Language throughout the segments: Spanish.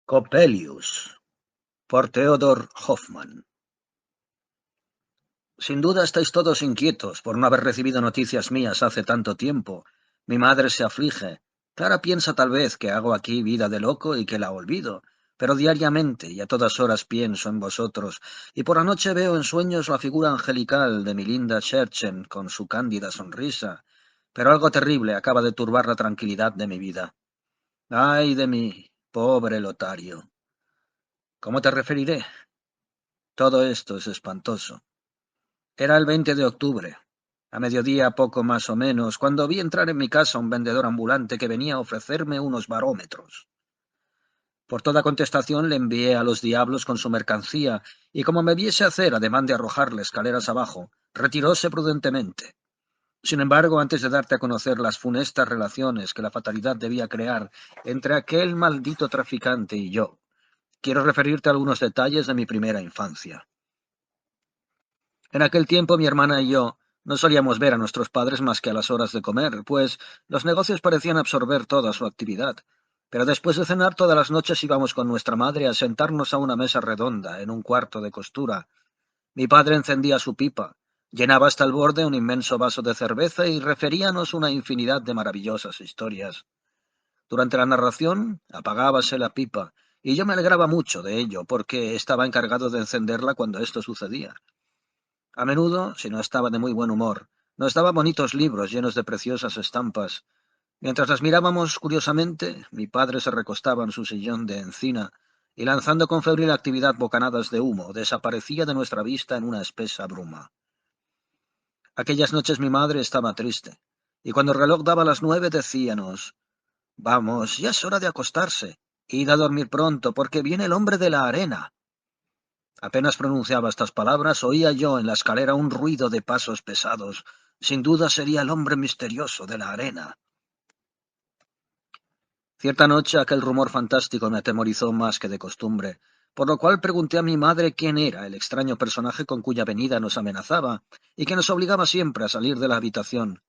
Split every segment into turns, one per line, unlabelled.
Coppelius, por Theodor Hoffmann. Sin duda estáis todos inquietos por no haber recibido noticias mías hace tanto tiempo. Mi madre se aflige. Clara piensa tal vez que hago aquí vida de loco y que la olvido, pero diariamente y a todas horas pienso en vosotros, y por la noche veo en sueños la figura angelical de mi linda Scherchen con su cándida sonrisa. Pero algo terrible acaba de turbar la tranquilidad de mi vida. ¡Ay de mí, pobre Lotario! ¿Cómo te referiré? Todo esto es espantoso. Era el 20 de octubre, a mediodía poco más o menos, cuando vi entrar en mi casa un vendedor ambulante que venía a ofrecerme unos barómetros. Por toda contestación le envié a los diablos con su mercancía, y como me viese hacer ademán de arrojarle escaleras abajo, retiróse prudentemente. Sin embargo, antes de darte a conocer las funestas relaciones que la fatalidad debía crear entre aquel maldito traficante y yo, quiero referirte a algunos detalles de mi primera infancia. En aquel tiempo mi hermana y yo no solíamos ver a nuestros padres más que a las horas de comer, pues los negocios parecían absorber toda su actividad. Pero después de cenar todas las noches íbamos con nuestra madre a sentarnos a una mesa redonda en un cuarto de costura. Mi padre encendía su pipa, llenaba hasta el borde un inmenso vaso de cerveza y referíanos una infinidad de maravillosas historias. Durante la narración apagábase la pipa, y yo me alegraba mucho de ello, porque estaba encargado de encenderla cuando esto sucedía. A menudo, si no estaba de muy buen humor, nos daba bonitos libros llenos de preciosas estampas. Mientras las mirábamos curiosamente, mi padre se recostaba en su sillón de encina y, lanzando con febril actividad bocanadas de humo, desaparecía de nuestra vista en una espesa bruma. Aquellas noches mi madre estaba triste, y cuando el reloj daba las 9 decíanos: «Vamos, ya es hora de acostarse. Id a dormir pronto, porque viene el hombre de la arena». Apenas pronunciaba estas palabras, oía yo en la escalera un ruido de pasos pesados. Sin duda sería el hombre misterioso de la arena. Cierta noche aquel rumor fantástico me atemorizó más que de costumbre, por lo cual pregunté a mi madre quién era el extraño personaje con cuya venida nos amenazaba y que nos obligaba siempre a salir de la habitación.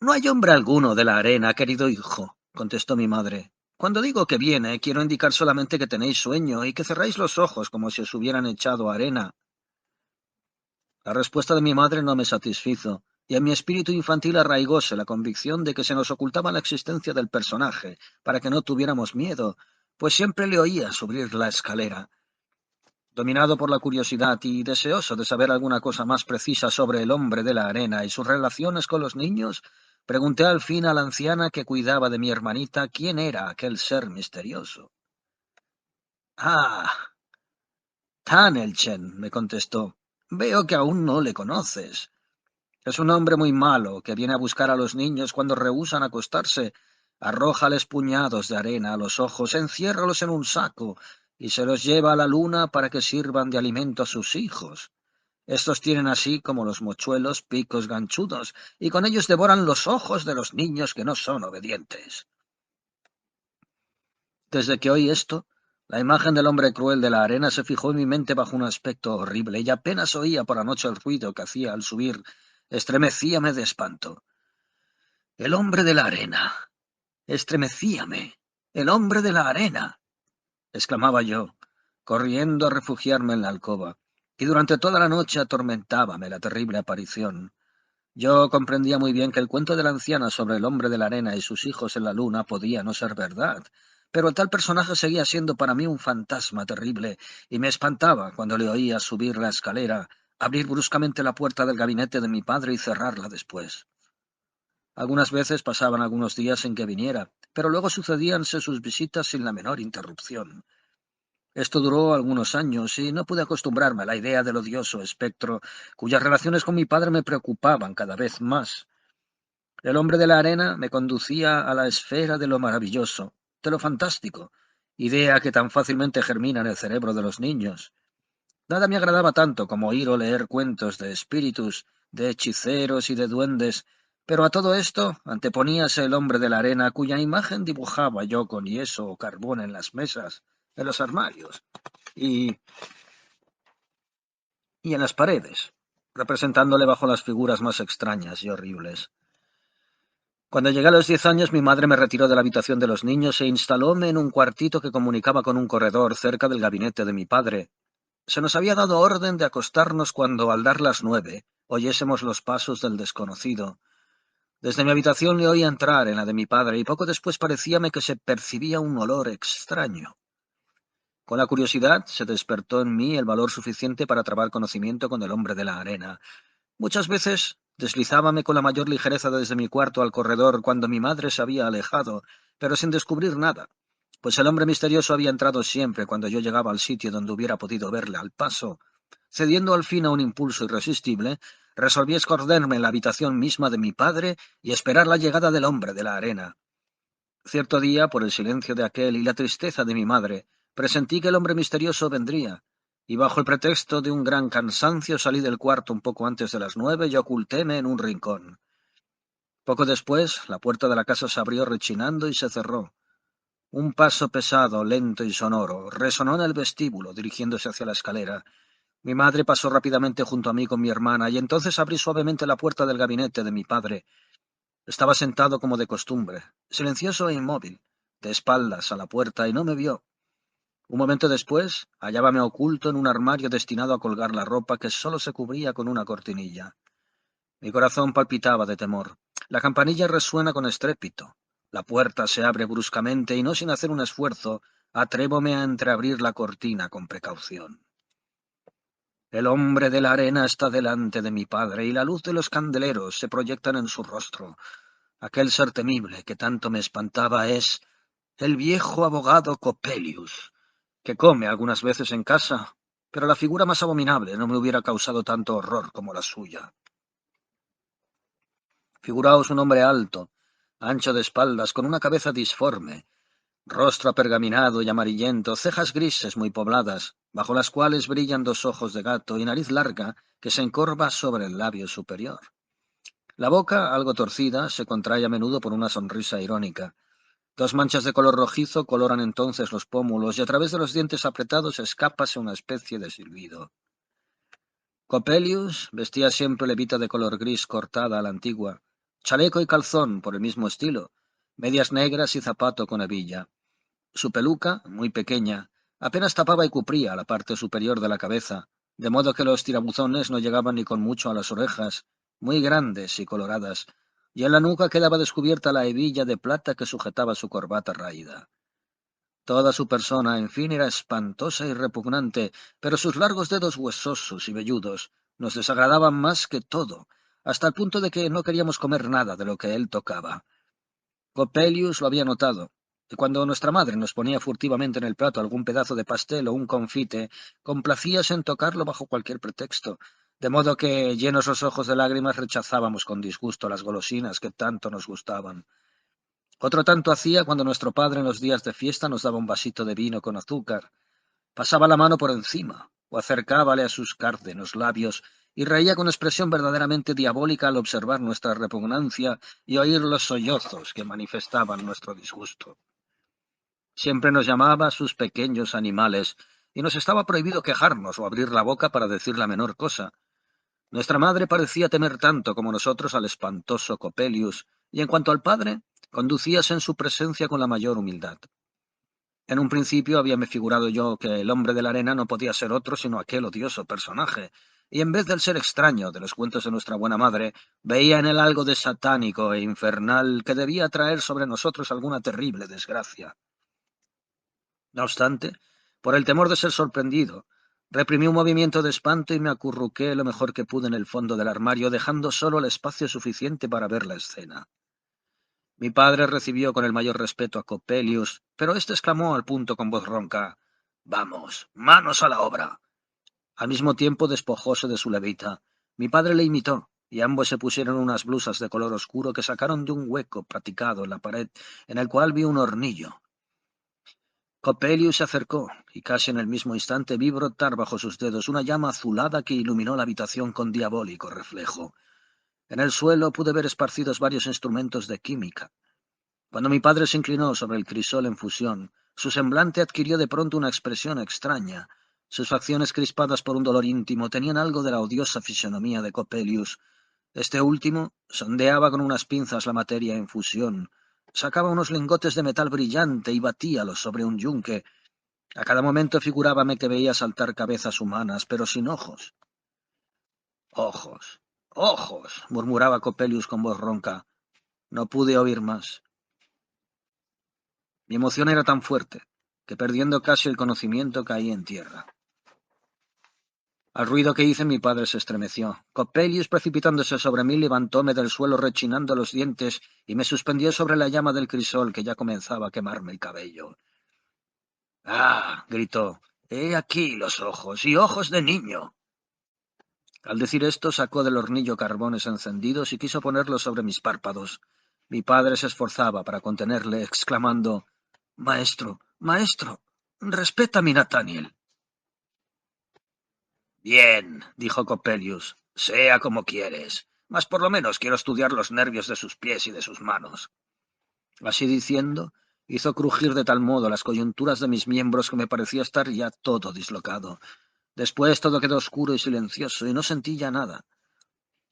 «No hay hombre alguno de la arena, querido hijo», contestó mi madre. «Cuando digo que viene, quiero indicar solamente que tenéis sueño y que cerráis los ojos como si os hubieran echado arena». La respuesta de mi madre no me satisfizo, y en mi espíritu infantil arraigóse la convicción de que se nos ocultaba la existencia del personaje, para que no tuviéramos miedo, pues siempre le oía subir la escalera. Dominado por la curiosidad y deseoso de saber alguna cosa más precisa sobre el hombre de la arena y sus relaciones con los niños, pregunté al fin a la anciana que cuidaba de mi hermanita quién era aquel ser misterioso. «Ah, Tannelchen», me contestó. «Veo que aún no le conoces. Es un hombre muy malo que viene a buscar a los niños cuando rehúsan acostarse, arrójales puñados de arena a los ojos, enciérralos en un saco y se los lleva a la luna para que sirvan de alimento a sus hijos. Estos tienen así como los mochuelos picos ganchudos, y con ellos devoran los ojos de los niños que no son obedientes». Desde que oí esto, la imagen del hombre cruel de la arena se fijó en mi mente bajo un aspecto horrible, y apenas oía por la noche el ruido que hacía al subir, estremecíame de espanto. «El hombre de la arena. Estremecíame. El hombre de la arena», exclamaba yo, corriendo a refugiarme en la alcoba, y durante toda la noche atormentábame la terrible aparición. Yo comprendía muy bien que el cuento de la anciana sobre el hombre de la arena y sus hijos en la luna podía no ser verdad, pero el tal personaje seguía siendo para mí un fantasma terrible, y me espantaba cuando le oía subir la escalera, abrir bruscamente la puerta del gabinete de mi padre y cerrarla después. Algunas veces pasaban algunos días sin que viniera, pero luego sucedíanse sus visitas sin la menor interrupción. Esto duró algunos años y no pude acostumbrarme a la idea del odioso espectro, cuyas relaciones con mi padre me preocupaban cada vez más. El hombre de la arena me conducía a la esfera de lo maravilloso, de lo fantástico, idea que tan fácilmente germina en el cerebro de los niños. Nada me agradaba tanto como oír o leer cuentos de espíritus, de hechiceros y de duendes, pero a todo esto anteponíase el hombre de la arena, cuya imagen dibujaba yo con yeso o carbón en las mesas, en los armarios y, y en las paredes, representándole bajo las figuras más extrañas y horribles. Cuando llegué a los 10 años, mi madre me retiró de la habitación de los niños e instalóme en un cuartito que comunicaba con un corredor cerca del gabinete de mi padre. Se nos había dado orden de acostarnos cuando, al dar las 9, oyésemos los pasos del desconocido. Desde mi habitación le oía entrar en la de mi padre y poco después parecíame que se percibía un olor extraño. Con la curiosidad se despertó en mí el valor suficiente para trabar conocimiento con el hombre de la arena. Muchas veces deslizábame con la mayor ligereza desde mi cuarto al corredor cuando mi madre se había alejado, pero sin descubrir nada, pues el hombre misterioso había entrado siempre cuando yo llegaba al sitio donde hubiera podido verle al paso. Cediendo al fin a un impulso irresistible, resolví esconderme en la habitación misma de mi padre y esperar la llegada del hombre de la arena. Cierto día, por el silencio de aquel y la tristeza de mi madre, presentí que el hombre misterioso vendría, y bajo el pretexto de un gran cansancio salí del cuarto un poco antes de las 9 y ocultéme en un rincón. Poco después, la puerta de la casa se abrió rechinando y se cerró. Un paso pesado, lento y sonoro resonó en el vestíbulo, dirigiéndose hacia la escalera. Mi madre pasó rápidamente junto a mí con mi hermana, y entonces abrí suavemente la puerta del gabinete de mi padre. Estaba sentado como de costumbre, silencioso e inmóvil, de espaldas a la puerta, y no me vio. Un momento después, hallábame oculto en un armario destinado a colgar la ropa que solo se cubría con una cortinilla. Mi corazón palpitaba de temor. La campanilla resuena con estrépito. La puerta se abre bruscamente y no sin hacer un esfuerzo, atrévome a entreabrir la cortina con precaución. El hombre de la arena está delante de mi padre y la luz de los candeleros se proyectan en su rostro. Aquel ser temible que tanto me espantaba es el viejo abogado Coppelius, que come algunas veces en casa, pero la figura más abominable no me hubiera causado tanto horror como la suya. Figuraos un hombre alto, ancho de espaldas, con una cabeza disforme, rostro apergaminado y amarillento, cejas grises muy pobladas, bajo las cuales brillan dos ojos de gato y nariz larga que se encorva sobre el labio superior. La boca, algo torcida, se contrae a menudo por una sonrisa irónica. Dos manchas de color rojizo coloran entonces los pómulos y a través de los dientes apretados escápase una especie de silbido. Coppelius vestía siempre levita de color gris cortada a la antigua, chaleco y calzón por el mismo estilo, medias negras y zapato con hebilla. Su peluca, muy pequeña, apenas tapaba y cubría la parte superior de la cabeza, de modo que los tirabuzones no llegaban ni con mucho a las orejas, muy grandes y coloradas, y en la nuca quedaba descubierta la hebilla de plata que sujetaba su corbata raída. Toda su persona, en fin, era espantosa y repugnante, pero sus largos dedos huesosos y velludos nos desagradaban más que todo, hasta el punto de que no queríamos comer nada de lo que él tocaba. Coppelius lo había notado, y cuando nuestra madre nos ponía furtivamente en el plato algún pedazo de pastel o un confite, complacíase en tocarlo bajo cualquier pretexto, de modo que, llenos los ojos de lágrimas, rechazábamos con disgusto las golosinas que tanto nos gustaban. Otro tanto hacía cuando nuestro padre en los días de fiesta nos daba un vasito de vino con azúcar. Pasaba la mano por encima, o acercábale a sus cárdenos labios, y reía con expresión verdaderamente diabólica al observar nuestra repugnancia y oír los sollozos que manifestaban nuestro disgusto. Siempre nos llamaba sus pequeños animales, y nos estaba prohibido quejarnos o abrir la boca para decir la menor cosa. Nuestra madre parecía temer tanto como nosotros al espantoso Coppelius, y en cuanto al padre, conducíase en su presencia con la mayor humildad. En un principio habíame figurado yo que el hombre de la arena no podía ser otro sino aquel odioso personaje, y en vez del ser extraño de los cuentos de nuestra buena madre, veía en él algo de satánico e infernal que debía traer sobre nosotros alguna terrible desgracia. No obstante, por el temor de ser sorprendido, reprimí un movimiento de espanto y me acurruqué lo mejor que pude en el fondo del armario, dejando solo el espacio suficiente para ver la escena. Mi padre recibió con el mayor respeto a Coppelius, pero éste exclamó al punto con voz ronca: «Vamos, manos a la obra». Al mismo tiempo despojóse de su levita. Mi padre le imitó, y ambos se pusieron unas blusas de color oscuro que sacaron de un hueco praticado en la pared, en el cual vi un hornillo. Coppelius se acercó, y casi en el mismo instante vi brotar bajo sus dedos una llama azulada que iluminó la habitación con diabólico reflejo. En el suelo pude ver esparcidos varios instrumentos de química. Cuando mi padre se inclinó sobre el crisol en fusión, su semblante adquirió de pronto una expresión extraña. Sus facciones crispadas por un dolor íntimo tenían algo de la odiosa fisonomía de Coppelius. Este último sondeaba con unas pinzas la materia en fusión, sacaba unos lingotes de metal brillante y batíalos sobre un yunque. A cada momento figurábame que veía saltar cabezas humanas, pero sin ojos. Ojos, ojos, murmuraba Coppelius con voz ronca. No pude oír más. Mi emoción era tan fuerte que, perdiendo casi el conocimiento, caí en tierra. Al ruido que hice, mi padre se estremeció. Coppelius, precipitándose sobre mí, levantóme del suelo rechinando los dientes y me suspendió sobre la llama del crisol que ya comenzaba a quemarme el cabello. ¡Ah! Gritó. He aquí los ojos, y ojos de niño. Al decir esto, sacó del hornillo carbones encendidos y quiso ponerlos sobre mis párpados. Mi padre se esforzaba para contenerle, exclamando: Maestro, maestro, respeta a mi Nathaniel. Bien, dijo Coppelius, sea como quieres, mas por lo menos quiero estudiar los nervios de sus pies y de sus manos. Así diciendo, hizo crujir de tal modo las coyunturas de mis miembros que me parecía estar ya todo dislocado. Después todo quedó oscuro y silencioso, y no sentí ya nada.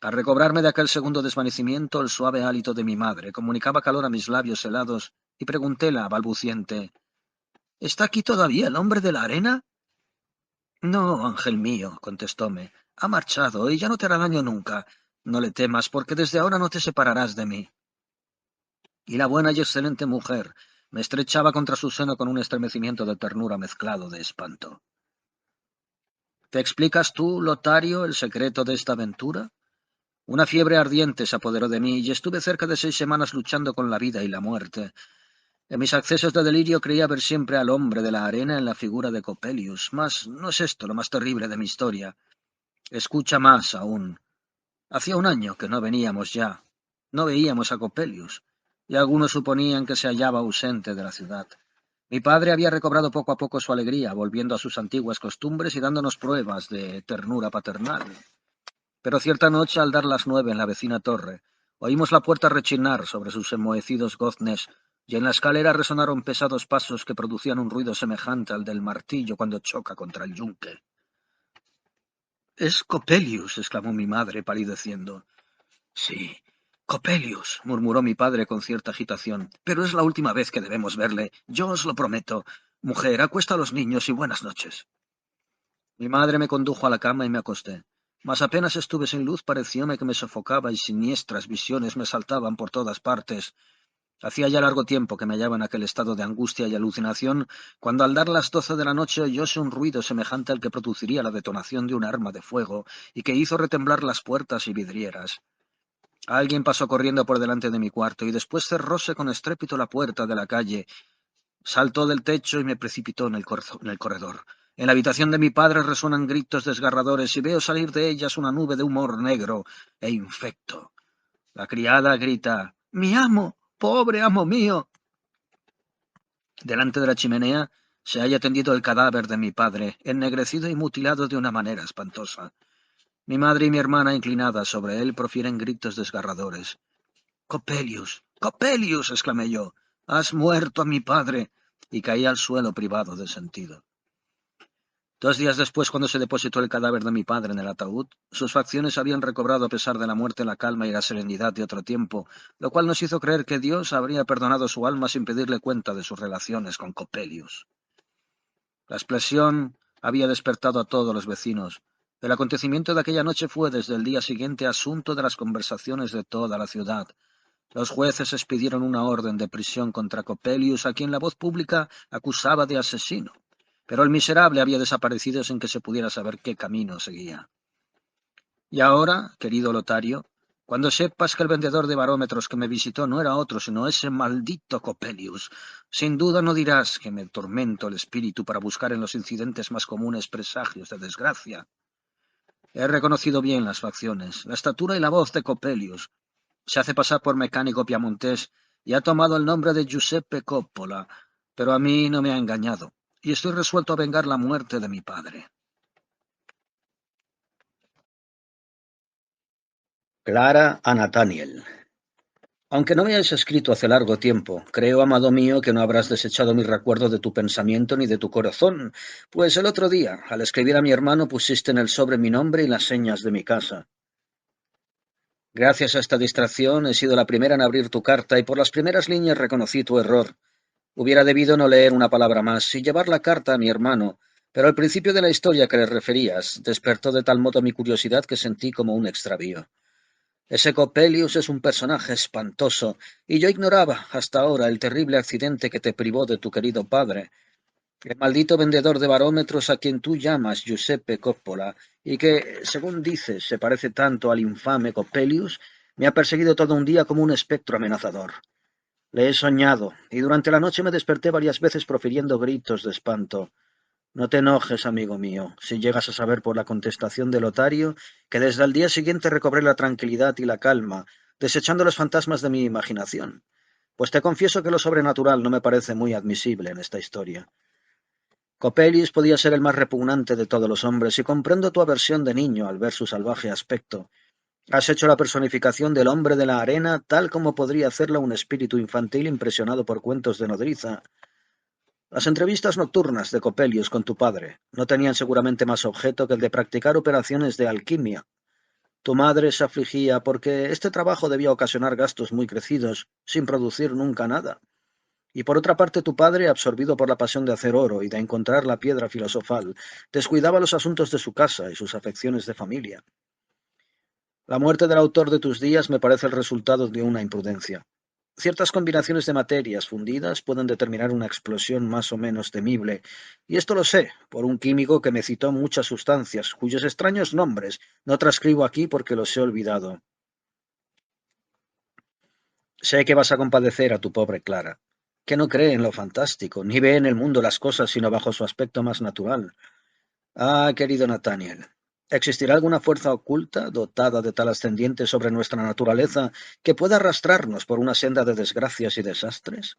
Al recobrarme de aquel segundo desvanecimiento, el suave hálito de mi madre comunicaba calor a mis labios helados, y preguntéla, balbuciente: ¿Está aquí todavía el hombre de la arena? No, ángel mío, contestóme, ha marchado y ya no te hará daño nunca. No le temas, porque desde ahora no te separarás de mí. Y la buena y excelente mujer me estrechaba contra su seno con un estremecimiento de ternura mezclado de espanto. ¿Te explicas tú, Lotario, el secreto de esta aventura? Una fiebre ardiente se apoderó de mí y estuve cerca de 6 semanas luchando con la vida y la muerte. En mis accesos de delirio creía ver siempre al hombre de la arena en la figura de Coppelius, mas no es esto lo más terrible de mi historia. Escucha más aún. Hacía un año que no veníamos ya. No veíamos a Coppelius, y algunos suponían que se hallaba ausente de la ciudad. Mi padre había recobrado poco a poco su alegría, volviendo a sus antiguas costumbres y dándonos pruebas de ternura paternal. Pero cierta noche, al dar las 9 en la vecina torre, oímos la puerta rechinar sobre sus enmohecidos goznes, y en la escalera resonaron pesados pasos que producían un ruido semejante al del martillo cuando choca contra el yunque. —¡Es Coppelius! —exclamó mi madre, palideciendo. —Sí, Coppelius —murmuró mi padre con cierta agitación—, pero es la última vez que debemos verle, yo os lo prometo. Mujer, acuesta a los niños y buenas noches. Mi madre me condujo a la cama y me acosté. Mas apenas estuve sin luz, parecióme que me sofocaba y siniestras visiones me saltaban por todas partes. Hacía ya largo tiempo que me hallaba en aquel estado de angustia y alucinación, cuando al dar las 12 de la noche oyóse un ruido semejante al que produciría la detonación de un arma de fuego y que hizo retemblar las puertas y vidrieras. Alguien pasó corriendo por delante de mi cuarto y después cerróse con estrépito la puerta de la calle. Saltó del techo y me precipitó en el corredor. En la habitación de mi padre resuenan gritos desgarradores y veo salir de ellas una nube de humor negro e infecto. La criada grita: ¡Mi amo! ¡Pobre amo mío! Delante de la chimenea se halla tendido el cadáver de mi padre, ennegrecido y mutilado de una manera espantosa. Mi madre y mi hermana, inclinadas sobre él, profieren gritos desgarradores. —¡Coppelius! ¡Coppelius! —exclamé yo—, has muerto a mi padre, y caí al suelo privado de sentido. 2 días después, cuando se depositó el cadáver de mi padre en el ataúd, sus facciones habían recobrado a pesar de la muerte la calma y la serenidad de otro tiempo, lo cual nos hizo creer que Dios habría perdonado su alma sin pedirle cuenta de sus relaciones con Coppelius. La explosión había despertado a todos los vecinos. El acontecimiento de aquella noche fue desde el día siguiente asunto de las conversaciones de toda la ciudad. Los jueces expidieron una orden de prisión contra Coppelius, a quien la voz pública acusaba de asesino, pero el miserable había desaparecido sin que se pudiera saber qué camino seguía. Y ahora, querido Lotario, cuando sepas que el vendedor de barómetros que me visitó no era otro sino ese maldito Coppelius, sin duda no dirás que me tormento el espíritu para buscar en los incidentes más comunes presagios de desgracia. He reconocido bien las facciones, la estatura y la voz de Coppelius. Se hace pasar por mecánico piamontés y ha tomado el nombre de Giuseppe Coppola, pero a mí no me ha engañado, y estoy resuelto a vengar la muerte de mi padre. Clara a Nathaniel. Aunque no me hayas escrito hace largo tiempo, creo, amado mío, que no habrás desechado mi recuerdo de tu pensamiento ni de tu corazón, pues el otro día, al escribir a mi hermano, pusiste en el sobre mi nombre y las señas de mi casa. Gracias a esta distracción he sido la primera en abrir tu carta y por las primeras líneas reconocí tu error. Hubiera debido no leer una palabra más y llevar la carta a mi hermano, pero el principio de la historia que le referías despertó de tal modo mi curiosidad que sentí como un extravío. Ese Coppelius es un personaje espantoso, y yo ignoraba hasta ahora el terrible accidente que te privó de tu querido padre. El maldito vendedor de barómetros a quien tú llamas Giuseppe Coppola, y que, según dices, se parece tanto al infame Coppelius, me ha perseguido todo un día como un espectro amenazador. Le he soñado, y durante la noche me desperté varias veces profiriendo gritos de espanto. No te enojes, amigo mío, si llegas a saber por la contestación de Lotario que desde el día siguiente recobré la tranquilidad y la calma, desechando los fantasmas de mi imaginación, pues te confieso que lo sobrenatural no me parece muy admisible en esta historia. Coppelius podía ser el más repugnante de todos los hombres, y comprendo tu aversión de niño al ver su salvaje aspecto. Has hecho la personificación del hombre de la arena tal como podría hacerla un espíritu infantil impresionado por cuentos de nodriza. Las entrevistas nocturnas de Coppelius con tu padre no tenían seguramente más objeto que el de practicar operaciones de alquimia. Tu madre se afligía porque este trabajo debía ocasionar gastos muy crecidos, sin producir nunca nada. Y por otra parte, tu padre, absorbido por la pasión de hacer oro y de encontrar la piedra filosofal, descuidaba los asuntos de su casa y sus afecciones de familia. La muerte del autor de tus días me parece el resultado de una imprudencia. Ciertas combinaciones de materias fundidas pueden determinar una explosión más o menos temible, y esto lo sé por un químico que me citó muchas sustancias, cuyos extraños nombres no transcribo aquí porque los he olvidado. Sé que vas a compadecer a tu pobre Clara, que no cree en lo fantástico, ni ve en el mundo las cosas sino bajo su aspecto más natural. Ah, querido Nathaniel, ¿existirá alguna fuerza oculta dotada de tal ascendiente sobre nuestra naturaleza que pueda arrastrarnos por una senda de desgracias y desastres?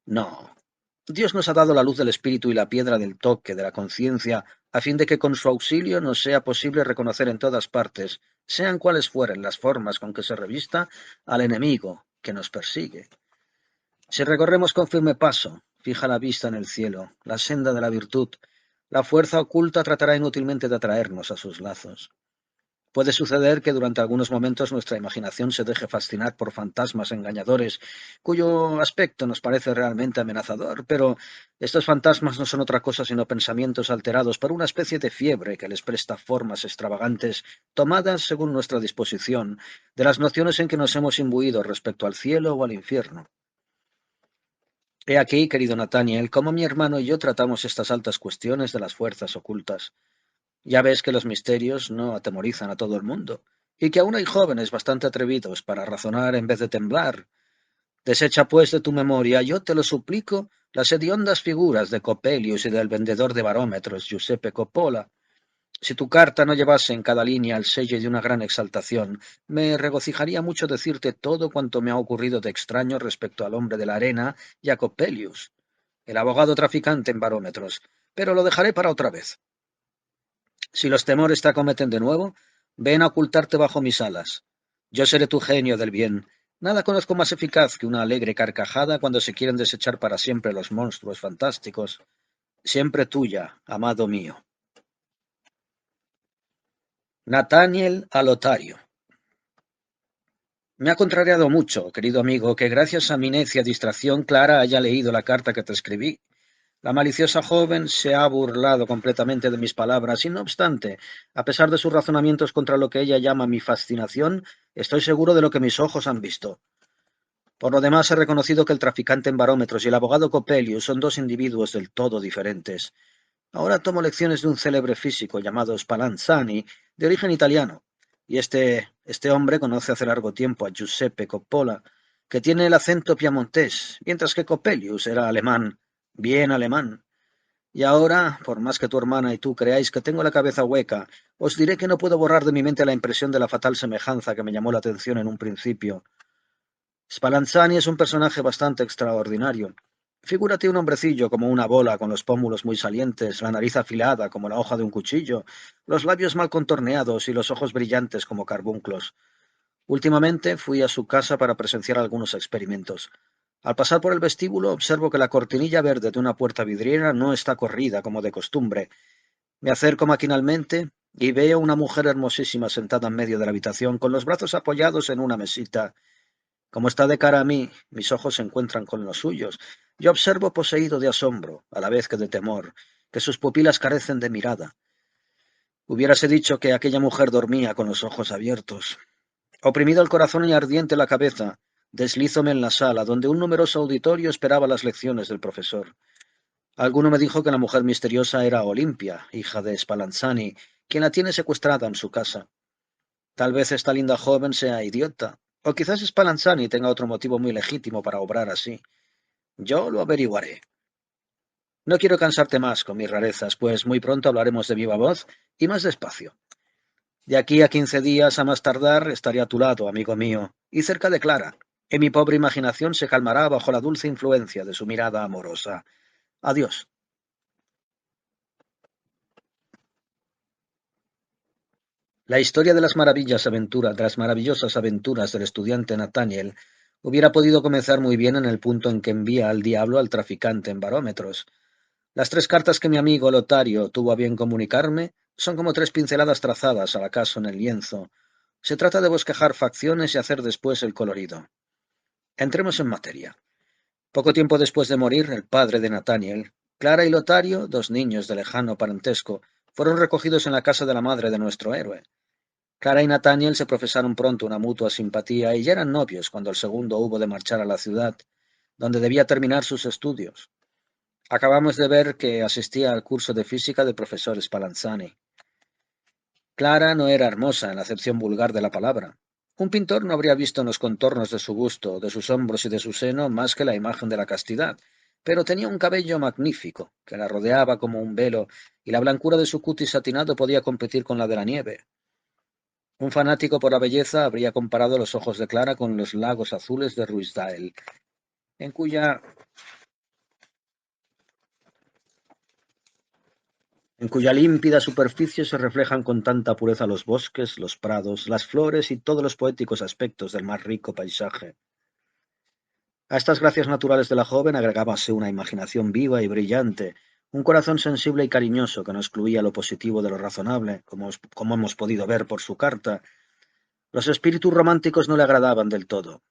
No. Dios nos ha dado la luz del espíritu y la piedra del toque de la conciencia, a fin de que con su auxilio nos sea posible reconocer en todas partes, sean cuales fueren las formas con que se revista, al enemigo que nos persigue. Si recorremos con firme paso, fija la vista en el cielo, la senda de la virtud, la fuerza oculta tratará inútilmente de atraernos a sus lazos. Puede suceder que durante algunos momentos nuestra imaginación se deje fascinar por fantasmas engañadores, cuyo aspecto nos parece realmente amenazador, pero estos fantasmas no son otra cosa sino pensamientos alterados por una especie de fiebre que les presta formas extravagantes, tomadas según nuestra disposición, de las nociones en que nos hemos imbuido respecto al cielo o al infierno. He aquí, querido Nathaniel, cómo mi hermano y yo tratamos estas altas cuestiones de las fuerzas ocultas. Ya ves que los misterios no atemorizan a todo el mundo, y que aún hay jóvenes bastante atrevidos para razonar en vez de temblar. Desecha pues de tu memoria, yo te lo suplico, las hediondas figuras de Coppelius y del vendedor de barómetros, Giuseppe Coppola. Si tu carta no llevase en cada línea el sello de una gran exaltación, me regocijaría mucho decirte todo cuanto me ha ocurrido de extraño respecto al hombre de la arena y a Coppelius, el abogado traficante en barómetros, pero lo dejaré para otra vez. Si los temores te acometen de nuevo, ven a ocultarte bajo mis alas. Yo seré tu genio del bien. Nada conozco más eficaz que una alegre carcajada cuando se quieren desechar para siempre los monstruos fantásticos. Siempre tuya, amado mío. Nathaniel Alotario. Me ha contrariado mucho, querido amigo, que gracias a mi necia distracción Clara haya leído la carta que te escribí. La maliciosa joven se ha burlado completamente de mis palabras y, no obstante, a pesar de sus razonamientos contra lo que ella llama mi fascinación, estoy seguro de lo que mis ojos han visto. Por lo demás, he reconocido que el traficante en barómetros y el abogado Coppelius son dos individuos del todo diferentes. Ahora tomo lecciones de un célebre físico llamado Spallanzani, de origen italiano, y este hombre conoce hace largo tiempo a Giuseppe Coppola, que tiene el acento piamontés, mientras que Coppelius era alemán, bien alemán. Y ahora, por más que tu hermana y tú creáis que tengo la cabeza hueca, os diré que no puedo borrar de mi mente la impresión de la fatal semejanza que me llamó la atención en un principio. Spallanzani es un personaje bastante extraordinario. Figúrate un hombrecillo como una bola, con los pómulos muy salientes, la nariz afilada como la hoja de un cuchillo, los labios mal contorneados y los ojos brillantes como carbunclos. Últimamente fui a su casa para presenciar algunos experimentos. Al pasar por el vestíbulo observo que la cortinilla verde de una puerta vidriera no está corrida como de costumbre. Me acerco maquinalmente y veo una mujer hermosísima sentada en medio de la habitación, con los brazos apoyados en una mesita. Como está de cara a mí, mis ojos se encuentran con los suyos. Yo observo poseído de asombro, a la vez que de temor, que sus pupilas carecen de mirada. Hubiérase dicho que aquella mujer dormía con los ojos abiertos. Oprimido el corazón y ardiente la cabeza, deslízome en la sala, donde un numeroso auditorio esperaba las lecciones del profesor. Alguno me dijo que la mujer misteriosa era Olimpia, hija de Spallanzani, quien la tiene secuestrada en su casa. Tal vez esta linda joven sea idiota, o quizás Spallanzani tenga otro motivo muy legítimo para obrar así. Yo lo averiguaré. No quiero cansarte más con mis rarezas, pues muy pronto hablaremos de viva voz y más despacio. De aquí a 15 días, a más tardar, estaré a tu lado, amigo mío, y cerca de Clara, y mi pobre imaginación se calmará bajo la dulce influencia de su mirada amorosa. Adiós. La historia de de las maravillosas aventuras del estudiante Nathaniel hubiera podido comenzar muy bien en el punto en que envía al diablo al traficante en barómetros. Las 3 cartas que mi amigo Lotario tuvo a bien comunicarme son como 3 pinceladas trazadas al acaso en el lienzo. Se trata de bosquejar facciones y hacer después el colorido. Entremos en materia. Poco tiempo después de morir el padre de Nathaniel, Clara y Lotario, 2 niños de lejano parentesco, fueron recogidos en la casa de la madre de nuestro héroe. Clara y Nathaniel se profesaron pronto una mutua simpatía y ya eran novios cuando el segundo hubo de marchar a la ciudad, donde debía terminar sus estudios. Acabamos de ver que asistía al curso de física del profesor Spallanzani. Clara no era hermosa en la acepción vulgar de la palabra. Un pintor no habría visto en los contornos de su busto, de sus hombros y de su seno más que la imagen de la castidad, pero tenía un cabello magnífico, que la rodeaba como un velo, y la blancura de su cutis satinado podía competir con la de la nieve. Un fanático por la belleza habría comparado los ojos de Clara con los lagos azules de Ruisdael, en cuya en cuya límpida superficie se reflejan con tanta pureza los bosques, los prados, las flores y todos los poéticos aspectos del más rico paisaje. A estas gracias naturales de la joven agregábase una imaginación viva y brillante, un corazón sensible y cariñoso que no excluía lo positivo de lo razonable, como hemos podido ver por su carta. Los espíritus románticos no le agradaban del todo.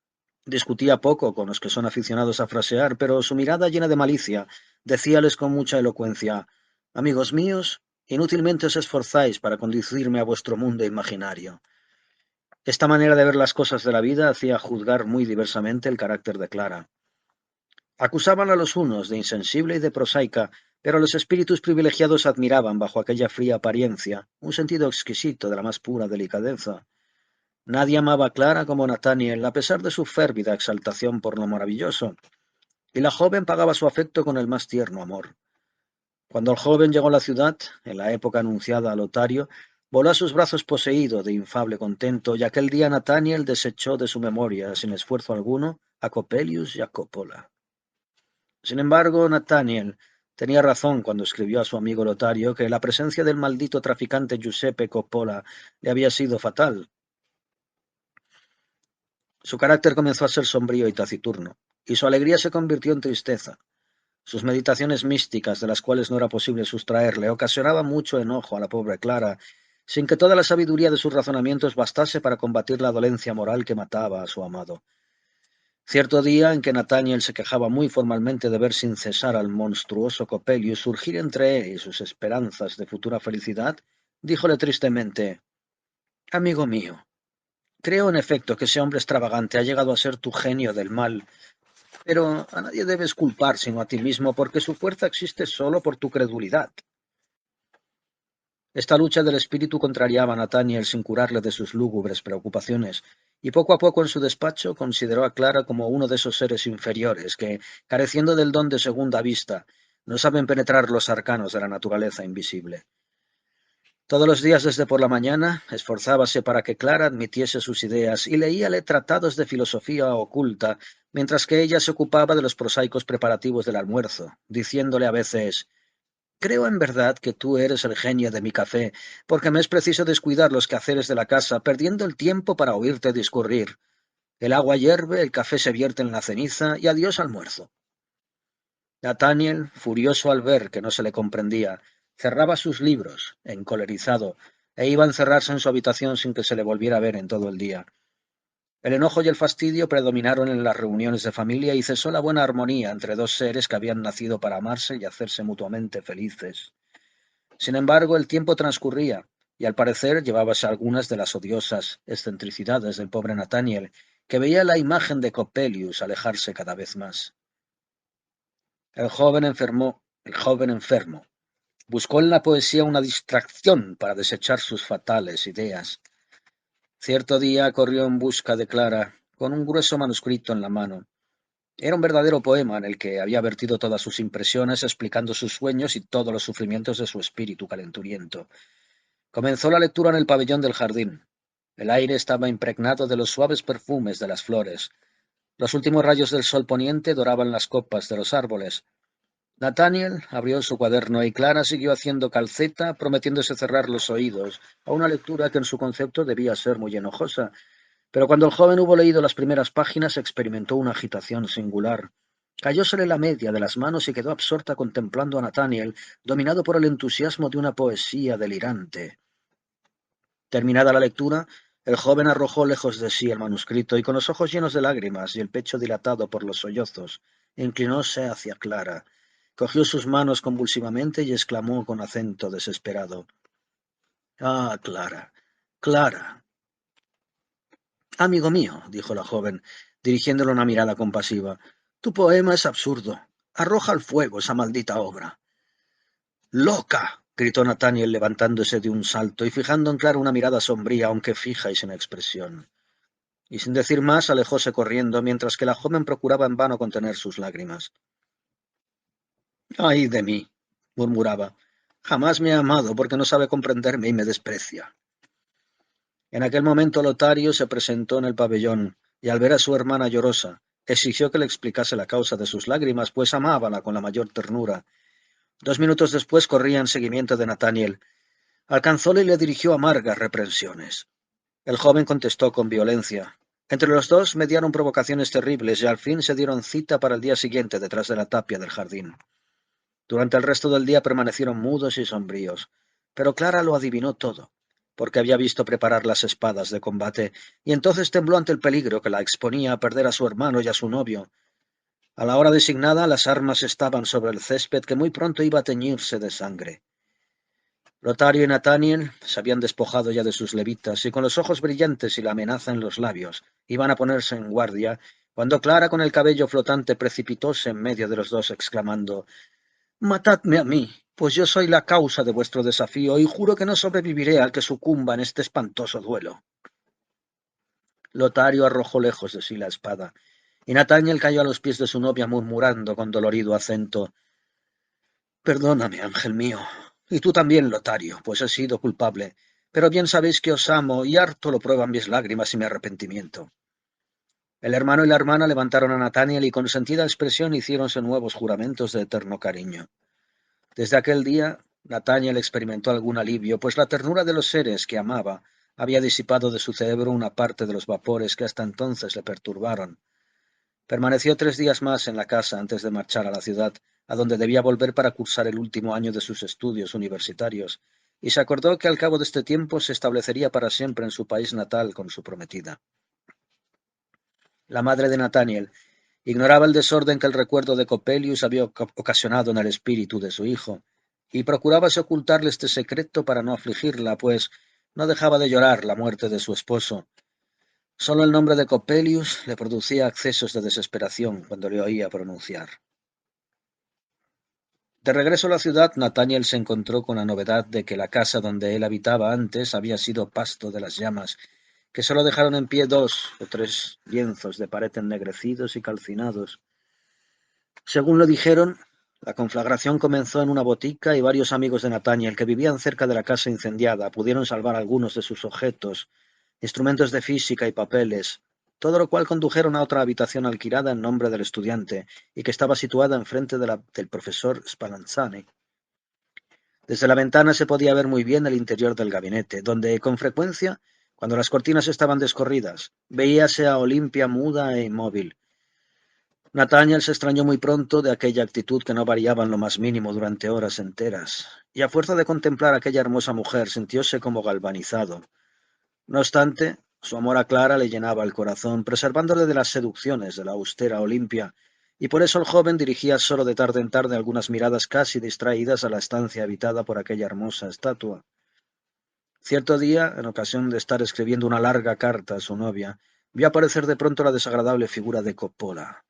Discutía poco con los que son aficionados a frasear, pero su mirada llena de malicia decíales con mucha elocuencia: «Amigos míos, inútilmente os esforzáis para conducirme a vuestro mundo imaginario». Esta manera de ver las cosas de la vida hacía juzgar muy diversamente el carácter de Clara. Acusaban a los unos de insensible y de prosaica, pero los espíritus privilegiados admiraban bajo aquella fría apariencia un sentido exquisito de la más pura delicadeza. Nadie amaba a Clara como Nathaniel, a pesar de su férvida exaltación por lo maravilloso, y la joven pagaba su afecto con el más tierno amor. Cuando el joven llegó a la ciudad, en la época anunciada a Lotario, voló a sus brazos poseído de infable contento, y aquel día Nathaniel desechó de su memoria, sin esfuerzo alguno, a Coppelius y a Coppola. Sin embargo, Nathaniel tenía razón cuando escribió a su amigo Lotario que la presencia del maldito traficante Giuseppe Coppola le había sido fatal. Su carácter comenzó a ser sombrío y taciturno, y su alegría se convirtió en tristeza. Sus meditaciones místicas, de las cuales no era posible sustraerle, ocasionaban mucho enojo a la pobre Clara, sin que toda la sabiduría de sus razonamientos bastase para combatir la dolencia moral que mataba a su amado. Cierto día en que Nathaniel se quejaba muy formalmente de ver sin cesar al monstruoso Coppelius surgir entre él y sus esperanzas de futura felicidad, díjole tristemente: «Amigo mío, creo en efecto que ese hombre extravagante ha llegado a ser tu genio del mal, pero a nadie debes culpar sino a ti mismo, porque su fuerza existe solo por tu credulidad». Esta lucha del espíritu contrariaba a Nathaniel sin curarle de sus lúgubres preocupaciones, y poco a poco en su despacho consideró a Clara como uno de esos seres inferiores que, careciendo del don de segunda vista, no saben penetrar los arcanos de la naturaleza invisible. Todos los días desde por la mañana esforzábase para que Clara admitiese sus ideas y leíale tratados de filosofía oculta, mientras que ella se ocupaba de los prosaicos preparativos del almuerzo, diciéndole a veces: «Creo en verdad que tú eres el genio de mi café, porque me es preciso descuidar los quehaceres de la casa, perdiendo el tiempo para oírte discurrir. El agua hierve, el café se vierte en la ceniza, y adiós almuerzo». Nathaniel, furioso al ver que no se le comprendía, cerraba sus libros, encolerizado, e iba a encerrarse en su habitación sin que se le volviera a ver en todo el día. El enojo y el fastidio predominaron en las reuniones de familia y cesó la buena armonía entre dos seres que habían nacido para amarse y hacerse mutuamente felices. Sin embargo, el tiempo transcurría, y al parecer llevábase algunas de las odiosas excentricidades del pobre Nathaniel, que veía la imagen de Coppelius alejarse cada vez más. El joven enfermo, buscó en la poesía una distracción para desechar sus fatales ideas. Cierto día corrió en busca de Clara, con un grueso manuscrito en la mano. Era un verdadero poema en el que había vertido todas sus impresiones, explicando sus sueños y todos los sufrimientos de su espíritu calenturiento. Comenzó la lectura en el pabellón del jardín. El aire estaba impregnado de los suaves perfumes de las flores. Los últimos rayos del sol poniente doraban las copas de los árboles. Nathaniel abrió su cuaderno y Clara siguió haciendo calceta, prometiéndose cerrar los oídos a una lectura que en su concepto debía ser muy enojosa. Pero cuando el joven hubo leído las primeras páginas, experimentó una agitación singular. Cayósele la media de las manos y quedó absorta contemplando a Nathaniel, dominado por el entusiasmo de una poesía delirante. Terminada la lectura, el joven arrojó lejos de sí el manuscrito y con los ojos llenos de lágrimas y el pecho dilatado por los sollozos, inclinóse hacia Clara, cogió sus manos convulsivamente y exclamó con acento desesperado: «Ah, Clara, Clara». «Amigo mío», dijo la joven, dirigiéndole una mirada compasiva, «tu poema es absurdo. Arroja al fuego esa maldita obra». «¡Loca!», gritó Nathaniel levantándose de un salto y fijando en Clara una mirada sombría, aunque fija y sin expresión. Y sin decir más, alejóse corriendo, mientras que la joven procuraba en vano contener sus lágrimas. «¡Ay de mí!», murmuraba. «Jamás me ha amado porque no sabe comprenderme y me desprecia». En aquel momento Lotario se presentó en el pabellón, y al ver a su hermana llorosa, exigió que le explicase la causa de sus lágrimas, pues amábala con la mayor ternura. 2 minutos después corría en seguimiento de Nathaniel. Alcanzóle y le dirigió amargas reprensiones. El joven contestó con violencia. Entre los dos mediaron provocaciones terribles y al fin se dieron cita para el día siguiente detrás de la tapia del jardín. Durante el resto del día permanecieron mudos y sombríos, pero Clara lo adivinó todo, porque había visto preparar las espadas de combate, y entonces tembló ante el peligro que la exponía a perder a su hermano y a su novio. A la hora designada, las armas estaban sobre el césped que muy pronto iba a teñirse de sangre. Lotario y Nathaniel se habían despojado ya de sus levitas y con los ojos brillantes y la amenaza en los labios iban a ponerse en guardia, cuando Clara, con el cabello flotante, precipitóse en medio de los dos, exclamando: «Matadme a mí, pues yo soy la causa de vuestro desafío y juro que no sobreviviré al que sucumba en este espantoso duelo». Lotario arrojó lejos de sí la espada, y Nathaniel cayó a los pies de su novia murmurando con dolorido acento: «Perdóname, ángel mío, y tú también, Lotario, pues he sido culpable, pero bien sabéis que os amo y harto lo prueban mis lágrimas y mi arrepentimiento». El hermano y la hermana levantaron a Nathaniel y con sentida expresión hicieronse nuevos juramentos de eterno cariño. Desde aquel día, Nathaniel experimentó algún alivio, pues la ternura de los seres que amaba había disipado de su cerebro una parte de los vapores que hasta entonces le perturbaron. Permaneció 3 días más en la casa antes de marchar a la ciudad, a donde debía volver para cursar el último año de sus estudios universitarios, y se acordó que al cabo de este tiempo se establecería para siempre en su país natal con su prometida. La madre de Nathaniel ignoraba el desorden que el recuerdo de Coppelius había ocasionado en el espíritu de su hijo, y procurábase ocultarle este secreto para no afligirla, pues no dejaba de llorar la muerte de su esposo. Solo el nombre de Coppelius le producía accesos de desesperación cuando le oía pronunciar. De regreso a la ciudad, Nathaniel se encontró con la novedad de que la casa donde él habitaba antes había sido pasto de las llamas, que solo dejaron en pie 2 o 3 lienzos de pared ennegrecidos y calcinados. Según lo dijeron, la conflagración comenzó en una botica y varios amigos de Nathaniel que vivían cerca de la casa incendiada pudieron salvar algunos de sus objetos, instrumentos de física y papeles, todo lo cual condujeron a otra habitación alquilada en nombre del estudiante y que estaba situada enfrente del profesor Spallanzani. Desde la ventana se podía ver muy bien el interior del gabinete, donde, con frecuencia, cuando las cortinas estaban descorridas, veíase a Olimpia muda e inmóvil. Nathaniel se extrañó muy pronto de aquella actitud que no variaba en lo más mínimo durante horas enteras, y a fuerza de contemplar a aquella hermosa mujer sintióse como galvanizado. No obstante, su amor a Clara le llenaba el corazón, preservándole de las seducciones de la austera Olimpia, y por eso el joven dirigía solo de tarde en tarde algunas miradas casi distraídas a la estancia habitada por aquella hermosa estatua. Cierto día, en ocasión de estar escribiendo una larga carta a su novia, vio aparecer de pronto la desagradable figura de Coppola.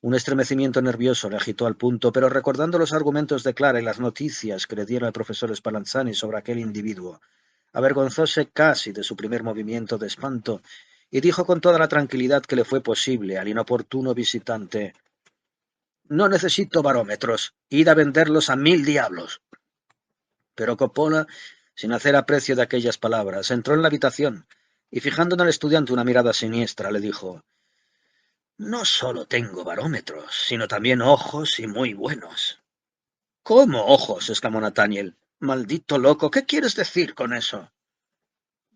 Un estremecimiento nervioso le agitó al punto, pero recordando los argumentos de Clara y las noticias que le diera el profesor Spallanzani sobre aquel individuo, avergonzóse casi de su primer movimiento de espanto y dijo con toda la tranquilidad que le fue posible al inoportuno visitante: «No necesito barómetros, id a venderlos a 1000 diablos». Pero Coppola, sin hacer aprecio de aquellas palabras, entró en la habitación y, fijando en el estudiante una mirada siniestra, le dijo: «No solo tengo barómetros, sino también ojos y muy buenos». «¿Cómo ojos?», exclamó Nathaniel. «Maldito loco, ¿qué quieres decir con eso?».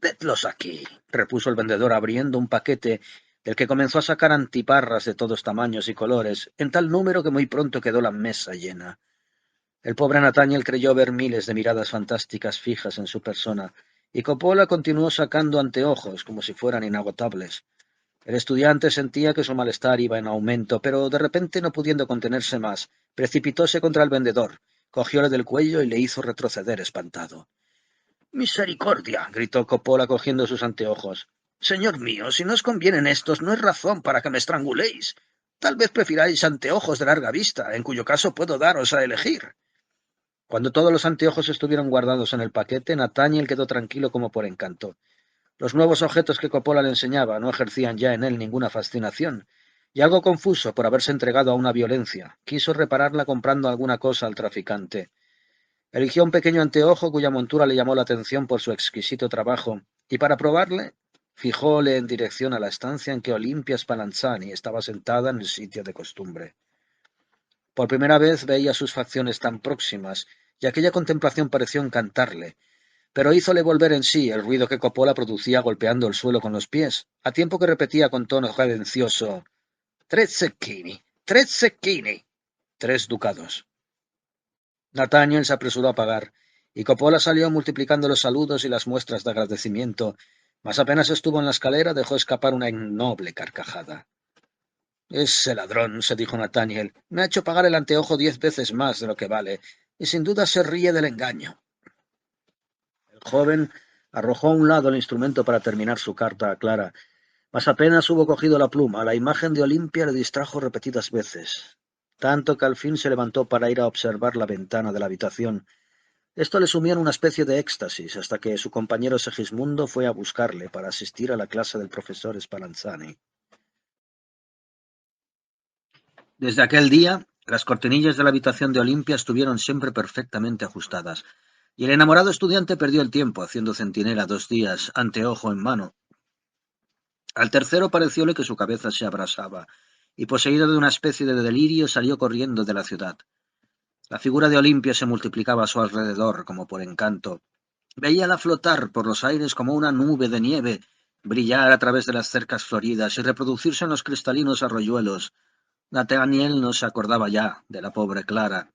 «Vedlos aquí», repuso el vendedor abriendo un paquete del que comenzó a sacar antiparras de todos tamaños y colores, en tal número que muy pronto quedó la mesa llena. El pobre Nathaniel creyó ver miles de miradas fantásticas fijas en su persona, y Coppola continuó sacando anteojos como si fueran inagotables. El estudiante sentía que su malestar iba en aumento, pero de repente, no pudiendo contenerse más, precipitóse contra el vendedor, cogióle del cuello y le hizo retroceder espantado. «¡Misericordia!», gritó Coppola cogiendo sus anteojos. «Señor mío, si no os convienen estos, no es razón para que me estranguléis. Tal vez prefiráis anteojos de larga vista, en cuyo caso puedo daros a elegir». Cuando todos los anteojos estuvieron guardados en el paquete, Nathaniel quedó tranquilo como por encanto. Los nuevos objetos que Coppola le enseñaba no ejercían ya en él ninguna fascinación, y algo confuso por haberse entregado a una violencia, quiso repararla comprando alguna cosa al traficante. Eligió un pequeño anteojo cuya montura le llamó la atención por su exquisito trabajo, y para probarle, fijóle en dirección a la estancia en que Olimpia Spallanzani estaba sentada en el sitio de costumbre. Por primera vez veía sus facciones tan próximas, y aquella contemplación pareció encantarle, pero hízole volver en sí el ruido que Coppola producía golpeando el suelo con los pies, a tiempo que repetía con tono cadencioso: «3 zecchini, 3 zecchini, 3 ducados». Nathaniel se apresuró a pagar, y Coppola salió multiplicando los saludos y las muestras de agradecimiento, mas apenas estuvo en la escalera dejó escapar una innoble carcajada. «Ese ladrón», se dijo Nathaniel, «me ha hecho pagar el anteojo 10 veces más de lo que vale, y sin duda se ríe del engaño». El joven arrojó a un lado el instrumento para terminar su carta a Clara, mas apenas hubo cogido la pluma, la imagen de Olimpia le distrajo repetidas veces, tanto que al fin se levantó para ir a observar la ventana de la habitación. Esto le sumió en una especie de éxtasis, hasta que su compañero Segismundo fue a buscarle para asistir a la clase del profesor Spallanzani. Desde aquel día, las cortinillas de la habitación de Olimpia estuvieron siempre perfectamente ajustadas, y el enamorado estudiante perdió el tiempo haciendo centinela 2 días, anteojo en mano. Al tercero parecióle que su cabeza se abrasaba, y poseído de una especie de delirio salió corriendo de la ciudad. La figura de Olimpia se multiplicaba a su alrededor como por encanto. Veíala flotar por los aires como una nube de nieve, brillar a través de las cercas floridas y reproducirse en los cristalinos arroyuelos. Nathaniel no se acordaba ya de la pobre Clara.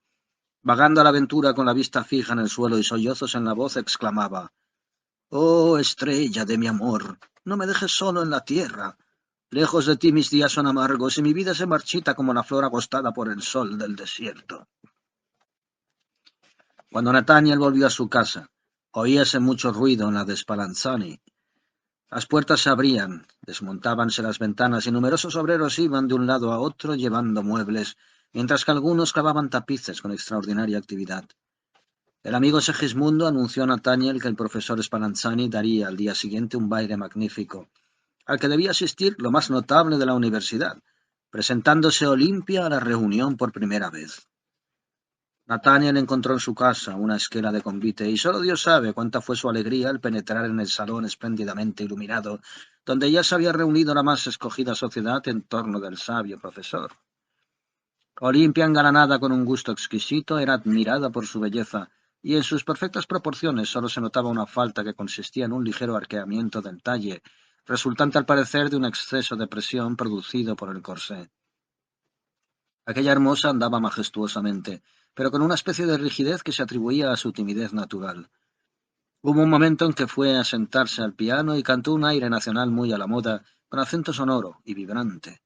Vagando a la aventura con la vista fija en el suelo y sollozos en la voz, exclamaba: «Oh, estrella de mi amor, no me dejes solo en la tierra. Lejos de ti mis días son amargos y mi vida se marchita como la flor agostada por el sol del desierto». Cuando Nathaniel volvió a su casa, oíase mucho ruido en la de Spallanzani. Las puertas se abrían, desmontábanse las ventanas y numerosos obreros iban de un lado a otro llevando muebles, mientras que algunos clavaban tapices con extraordinaria actividad. El amigo Segismundo anunció a Nathaniel que el profesor Spallanzani daría al día siguiente un baile magnífico, al que debía asistir lo más notable de la universidad, presentándose Olimpia a la reunión por primera vez. Nathaniel encontró en su casa una esquela de convite, y solo Dios sabe cuánta fue su alegría al penetrar en el salón espléndidamente iluminado, donde ya se había reunido la más escogida sociedad en torno del sabio profesor. Olimpia, engalanada con un gusto exquisito, era admirada por su belleza, y en sus perfectas proporciones solo se notaba una falta que consistía en un ligero arqueamiento del talle, resultante al parecer de un exceso de presión producido por el corsé. Aquella hermosa andaba majestuosamente, pero con una especie de rigidez que se atribuía a su timidez natural. Hubo un momento en que fue a sentarse al piano y cantó un aire nacional muy a la moda, con acento sonoro y vibrante.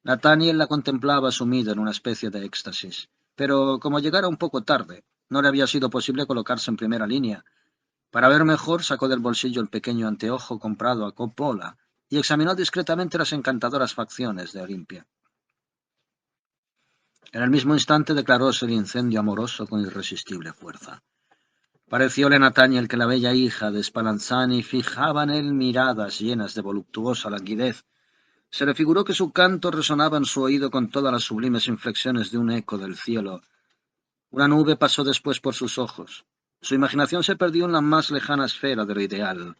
Nathaniel la contemplaba sumido en una especie de éxtasis, pero como llegara un poco tarde, no le había sido posible colocarse en primera línea. Para ver mejor, sacó del bolsillo el pequeño anteojo comprado a Coppola y examinó discretamente las encantadoras facciones de Olimpia. En el mismo instante declaróse el incendio amoroso con irresistible fuerza. Parecióle a Nathaniel que la bella hija de Spallanzani fijaba en él miradas llenas de voluptuosa languidez. Se le figuró que su canto resonaba en su oído con todas las sublimes inflexiones de un eco del cielo. Una nube pasó después por sus ojos. Su imaginación se perdió en la más lejana esfera de lo ideal.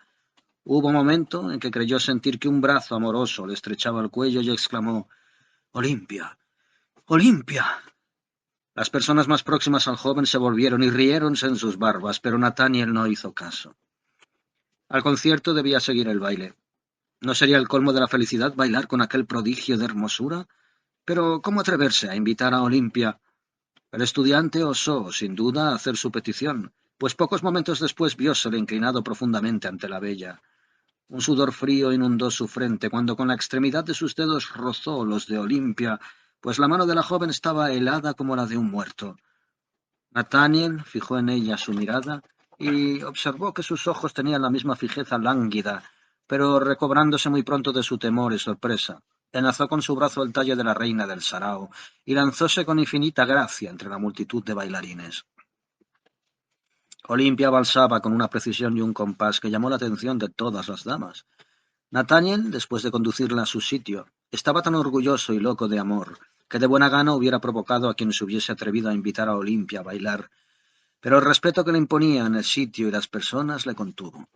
Hubo un momento en que creyó sentir que un brazo amoroso le estrechaba el cuello y exclamó: «Olimpia, Olimpia». Las personas más próximas al joven se volvieron y riéronse en sus barbas, pero Nathaniel no hizo caso. Al concierto debía seguir el baile. ¿No sería el colmo de la felicidad bailar con aquel prodigio de hermosura? Pero ¿cómo atreverse a invitar a Olimpia? El estudiante osó, sin duda, hacer su petición, pues pocos momentos después viósele inclinado profundamente ante la bella. Un sudor frío inundó su frente cuando con la extremidad de sus dedos rozó los de Olimpia, pues la mano de la joven estaba helada como la de un muerto. Nathaniel fijó en ella su mirada y observó que sus ojos tenían la misma fijeza lánguida, pero recobrándose muy pronto de su temor y sorpresa, enlazó con su brazo el talle de la reina del sarao y lanzóse con infinita gracia entre la multitud de bailarines. Olimpia valsaba con una precisión y un compás que llamó la atención de todas las damas. Nathaniel, después de conducirla a su sitio, estaba tan orgulloso y loco de amor que de buena gana hubiera provocado a quien se hubiese atrevido a invitar a Olimpia a bailar, pero el respeto que le imponían el sitio y las personas le contuvo.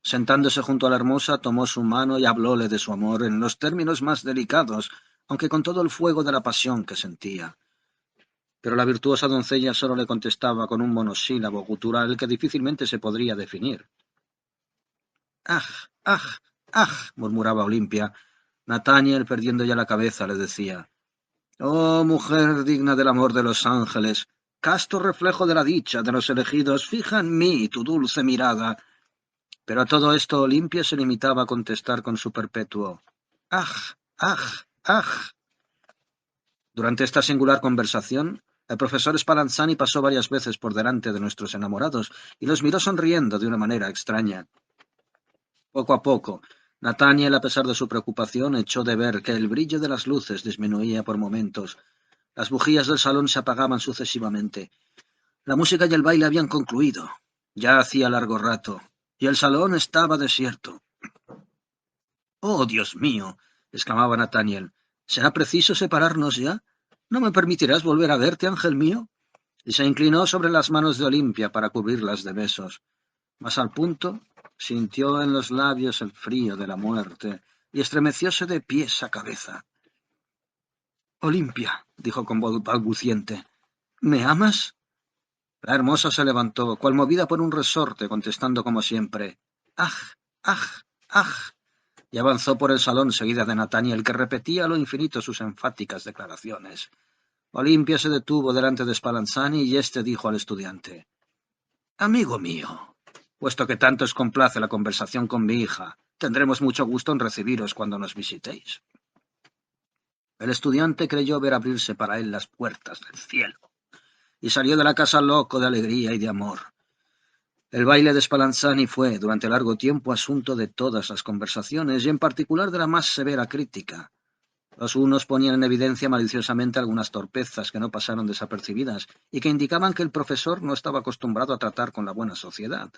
Sentándose junto a la hermosa, tomó su mano y hablóle de su amor en los términos más delicados, aunque con todo el fuego de la pasión que sentía. Pero la virtuosa doncella solo le contestaba con un monosílabo gutural que difícilmente se podría definir. «¡Ah, ah, ah!», murmuraba Olimpia. Nathaniel, perdiendo ya la cabeza, le decía: «Oh, mujer digna del amor de los ángeles, casto reflejo de la dicha de los elegidos, fija en mí tu dulce mirada». Pero a todo esto Olimpia se limitaba a contestar con su perpetuo «¡Ah, ah, ah!». Durante esta singular conversación, el profesor Spallanzani pasó varias veces por delante de nuestros enamorados y los miró sonriendo de una manera extraña. Poco a poco, Nathaniel, a pesar de su preocupación, echó de ver que el brillo de las luces disminuía por momentos. Las bujías del salón se apagaban sucesivamente. La música y el baile habían concluido. Ya hacía largo rato, y el salón estaba desierto. «¡Oh, Dios mío!», exclamaba Nathaniel. «¿Será preciso separarnos ya? ¿No me permitirás volver a verte, ángel mío?». Y se inclinó sobre las manos de Olimpia para cubrirlas de besos. Mas al punto sintió en los labios el frío de la muerte y estremecióse de pies a cabeza. «Olimpia», dijo con voz balbuciente, «¿me amas?». La hermosa se levantó, cual movida por un resorte, contestando como siempre «¡Ah, ah, ah!», y avanzó por el salón seguida de Nathaniel, que repetía a lo infinito sus enfáticas declaraciones. Olimpia se detuvo delante de Spallanzani y éste dijo al estudiante: «Amigo mío, puesto que tanto os complace la conversación con mi hija, tendremos mucho gusto en recibiros cuando nos visitéis». El estudiante creyó ver abrirse para él las puertas del cielo, y salió de la casa loco de alegría y de amor. El baile de Spallanzani fue, durante largo tiempo, asunto de todas las conversaciones, y en particular de la más severa crítica. Los unos ponían en evidencia maliciosamente algunas torpezas que no pasaron desapercibidas, y que indicaban que el profesor no estaba acostumbrado a tratar con la buena sociedad.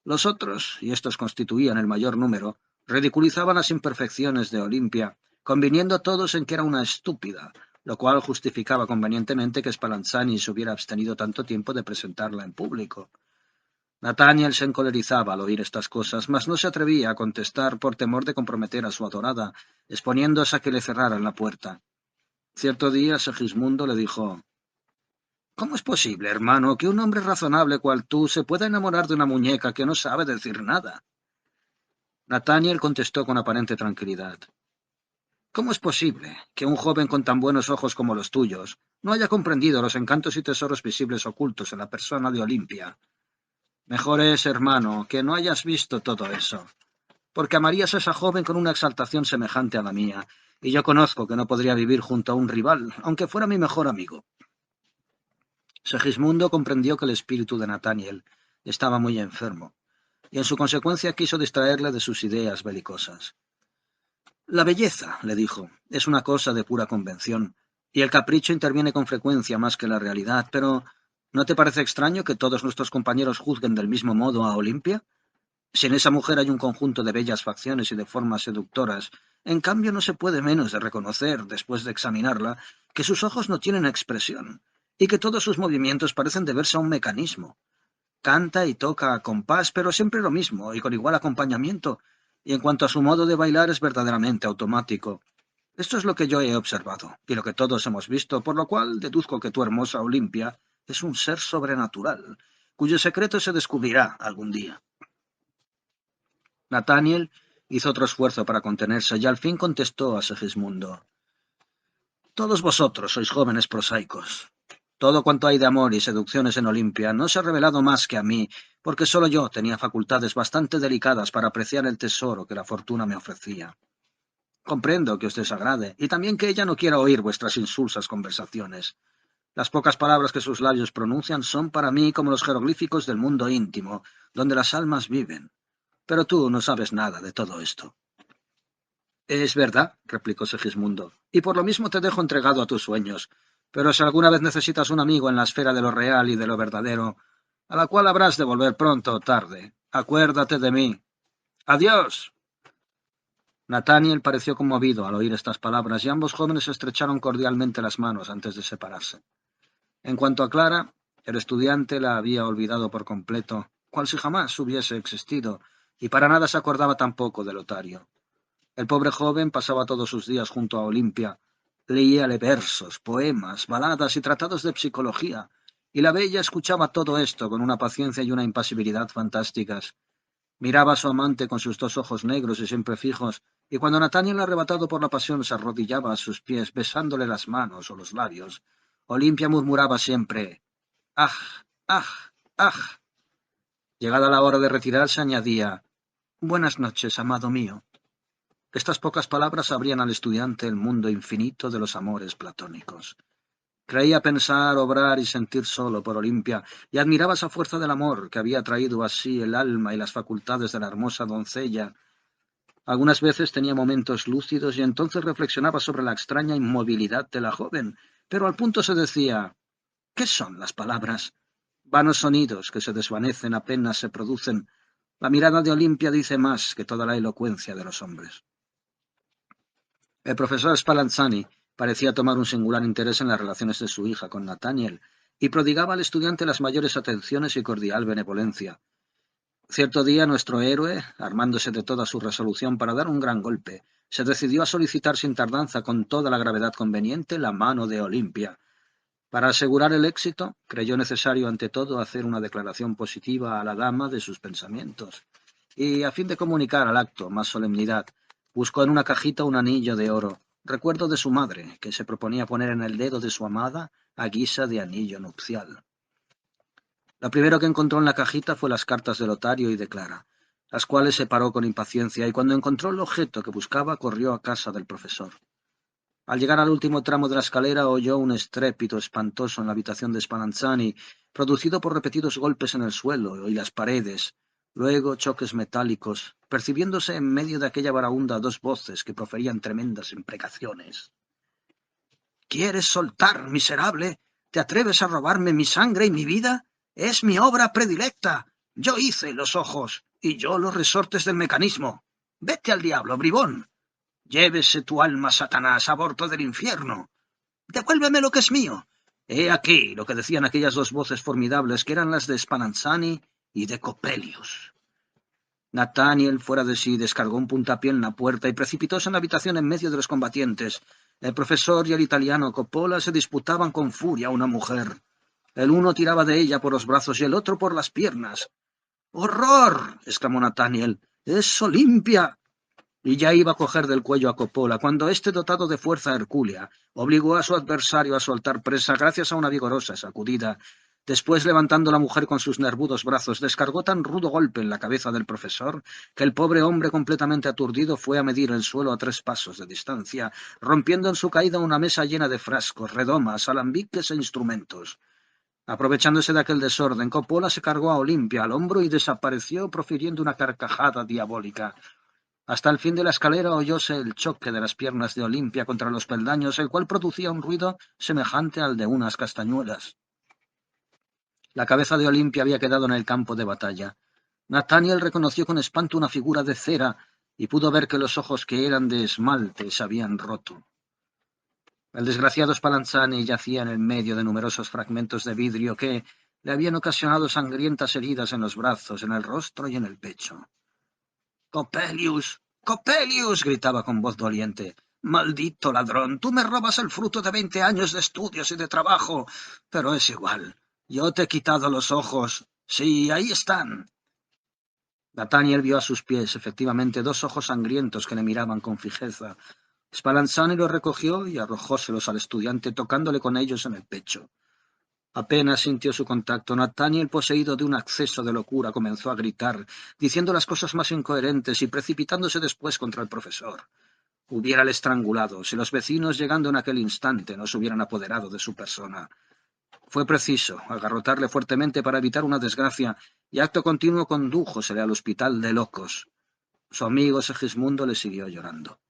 Los otros, y estos constituían el mayor número, ridiculizaban las imperfecciones de Olimpia, conviniendo todos en que era una estúpida, lo cual justificaba convenientemente que Spallanzani se hubiera abstenido tanto tiempo de presentarla en público. Nathaniel se encolerizaba al oír estas cosas, mas no se atrevía a contestar por temor de comprometer a su adorada, exponiéndose a que le cerraran la puerta. Cierto día Segismundo le dijo: «¿Cómo es posible, hermano, que un hombre razonable cual tú se pueda enamorar de una muñeca que no sabe decir nada?». Nathaniel contestó con aparente tranquilidad: ¿Cómo es posible que un joven con tan buenos ojos como los tuyos no haya comprendido los encantos y tesoros visibles ocultos en la persona de Olimpia? Mejor es, hermano, que no hayas visto todo eso, porque amarías a esa joven con una exaltación semejante a la mía, y yo conozco que no podría vivir junto a un rival, aunque fuera mi mejor amigo. Segismundo comprendió que el espíritu de Nathaniel estaba muy enfermo, y en su consecuencia quiso distraerle de sus ideas belicosas. La belleza, le dijo, es una cosa de pura convención, y el capricho interviene con frecuencia más que la realidad, pero ¿no te parece extraño que todos nuestros compañeros juzguen del mismo modo a Olimpia? Si en esa mujer hay un conjunto de bellas facciones y de formas seductoras, en cambio no se puede menos de reconocer, después de examinarla, que sus ojos no tienen expresión, y que todos sus movimientos parecen deberse a un mecanismo. Canta y toca a compás, pero siempre lo mismo, y con igual acompañamiento, y en cuanto a su modo de bailar es verdaderamente automático. Esto es lo que yo he observado, y lo que todos hemos visto, por lo cual deduzco que tu hermosa Olimpia es un ser sobrenatural, cuyo secreto se descubrirá algún día. Nathaniel hizo otro esfuerzo para contenerse y al fin contestó a Segismundo. Todos vosotros sois jóvenes prosaicos. Todo cuanto hay de amor y seducciones en Olimpia no se ha revelado más que a mí, porque solo yo tenía facultades bastante delicadas para apreciar el tesoro que la fortuna me ofrecía. Comprendo que os desagrade, y también que ella no quiera oír vuestras insulsas conversaciones. Las pocas palabras que sus labios pronuncian son para mí como los jeroglíficos del mundo íntimo, donde las almas viven. Pero tú no sabes nada de todo esto. Es verdad, replicó Segismundo, y por lo mismo te dejo entregado a tus sueños. Pero si alguna vez necesitas un amigo en la esfera de lo real y de lo verdadero, a la cual habrás de volver pronto o tarde, acuérdate de mí. ¡Adiós! Nathaniel pareció conmovido al oír estas palabras y ambos jóvenes estrecharon cordialmente las manos antes de separarse. En cuanto a Clara, el estudiante la había olvidado por completo, cual si jamás hubiese existido, y para nada se acordaba tampoco de Lotario. El pobre joven pasaba todos sus días junto a Olimpia, leíale versos, poemas, baladas y tratados de psicología, y la bella escuchaba todo esto con una paciencia y una impasibilidad fantásticas. Miraba a su amante con sus dos ojos negros y siempre fijos, y cuando Nathaniel, arrebatado por la pasión, se arrodillaba a sus pies, besándole las manos o los labios, Olimpia murmuraba siempre «¡Ah! ¡Ah! ¡Ah!». Llegada la hora de retirarse, añadía «Buenas noches, amado mío». Estas pocas palabras abrían al estudiante el mundo infinito de los amores platónicos. Creía pensar, obrar y sentir solo por Olimpia, y admiraba esa fuerza del amor que había traído así el alma y las facultades de la hermosa doncella. Algunas veces tenía momentos lúcidos y entonces reflexionaba sobre la extraña inmovilidad de la joven, pero al punto se decía, ¿qué son las palabras? Vanos sonidos que se desvanecen apenas se producen. La mirada de Olimpia dice más que toda la elocuencia de los hombres. El profesor Spallanzani parecía tomar un singular interés en las relaciones de su hija con Nathaniel, y prodigaba al estudiante las mayores atenciones y cordial benevolencia. Cierto día nuestro héroe, armándose de toda su resolución para dar un gran golpe, se decidió a solicitar sin tardanza con toda la gravedad conveniente la mano de Olimpia. Para asegurar el éxito, creyó necesario ante todo hacer una declaración positiva a la dama de sus pensamientos, y a fin de comunicar al acto más solemnidad, buscó en una cajita un anillo de oro, recuerdo de su madre, que se proponía poner en el dedo de su amada a guisa de anillo nupcial. Lo primero que encontró en la cajita fue las cartas de Lotario y de Clara, las cuales separó con impaciencia, y cuando encontró el objeto que buscaba corrió a casa del profesor. Al llegar al último tramo de la escalera oyó un estrépito espantoso en la habitación de Spallanzani, producido por repetidos golpes en el suelo y las paredes, luego choques metálicos, percibiéndose en medio de aquella baraúnda dos voces que proferían tremendas imprecaciones. ¿Quieres soltar, miserable? ¿Te atreves a robarme mi sangre y mi vida? Es mi obra predilecta. Yo hice los ojos y yo los resortes del mecanismo. Vete al diablo, bribón. Llévese tu alma, Satanás, aborto del infierno. Devuélveme lo que es mío. He aquí lo que decían aquellas dos voces formidables, que eran las de Spallanzani y de Coppelius. Nathaniel, fuera de sí, descargó un puntapié en la puerta y precipitóse en la habitación en medio de los combatientes. El profesor y el italiano Coppola se disputaban con furia a una mujer. El uno tiraba de ella por los brazos y el otro por las piernas. ¡Horror! Exclamó Nathaniel. ¡Es Olimpia! y ya iba a coger del cuello a Coppola, cuando este, dotado de fuerza hercúlea, obligó a su adversario a soltar presa gracias a una vigorosa sacudida. Después, levantando la mujer con sus nervudos brazos, descargó tan rudo golpe en la cabeza del profesor que el pobre hombre, completamente aturdido, fue a medir el suelo a 3 pasos de distancia, rompiendo en su caída una mesa llena de frascos, redomas, alambiques e instrumentos. Aprovechándose de aquel desorden, Coppola se cargó a Olimpia al hombro y desapareció profiriendo una carcajada diabólica. Hasta el fin de la escalera oyóse el choque de las piernas de Olimpia contra los peldaños, el cual producía un ruido semejante al de unas castañuelas. La cabeza de Olimpia había quedado en el campo de batalla. Nathaniel reconoció con espanto una figura de cera y pudo ver que los ojos, que eran de esmalte, se habían roto. El desgraciado Spallanzani yacía en el medio de numerosos fragmentos de vidrio que le habían ocasionado sangrientas heridas en los brazos, en el rostro y en el pecho. —¡Coppelius! ¡Coppelius! —gritaba con voz doliente. —Maldito ladrón, tú me robas el fruto de 20 años de estudios y de trabajo. Pero es igual. Yo te he quitado los ojos. Sí, ahí están. Nathaniel vio a sus pies, efectivamente, 2 ojos sangrientos que le miraban con fijeza. Spallanzani los recogió y arrojóselos al estudiante, tocándole con ellos en el pecho. Apenas sintió su contacto, Nathaniel, poseído de un acceso de locura, comenzó a gritar, diciendo las cosas más incoherentes y precipitándose después contra el profesor. Hubiérale estrangulado si los vecinos, llegando en aquel instante, no se hubieran apoderado de su persona. Fue preciso agarrotarle fuertemente para evitar una desgracia, y acto continuo condújosele al hospital de locos. Su amigo Segismundo le siguió llorando.